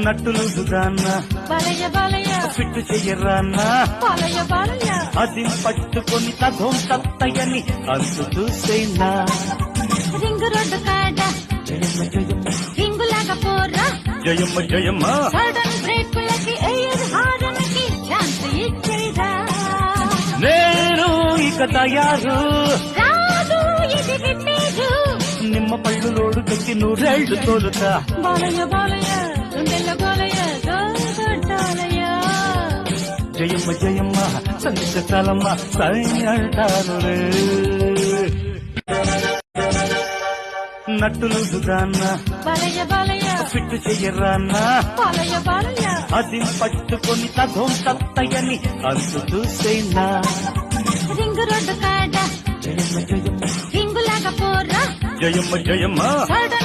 నట్టులు దాన్న బాలయ్య బాలయ్య ఫిట్టు చెయ్యరాన్నా బాలయ్య బాలయ్య అది పట్టుకొని తగం తత్తయ్యని అంతు చూసేనా రింగు రోడ్డు కాడ జయమ్మ జయమ్మ రింగులాగా పోరా జయమ్మ జయమ్మ సడన్ బ్రేకులకి ఎయిర్ హారన్కి ఛాన్స్ ఇచ్చేదా నేను ఇక తయారు రాదు ఇది గిట్టేదు నిమ్మ పళ్ళు లోడు తెచ్చి నూరేళ్లు తోలుతా బాలయ్య బాలయ్య గుండెల్ల బాలయ్య దోగొట్టాలయ్య జయమ్మ జయమ్మ సంతలమ్మ సై అంటాను నట్టులు దాన్న బాలయ్య బాలయ్య ఫిట్టు చెయ్యరాన్నా బాలయ్య బాలయ్య అది పట్టుకొని తగం తత్తయ్యని అంతు చూసేనా రింగు రోడ్డు కాడ జయమ్మ జయమ్మ రింగులాగా పోరా జయమ్మ జయమ్మ సడన్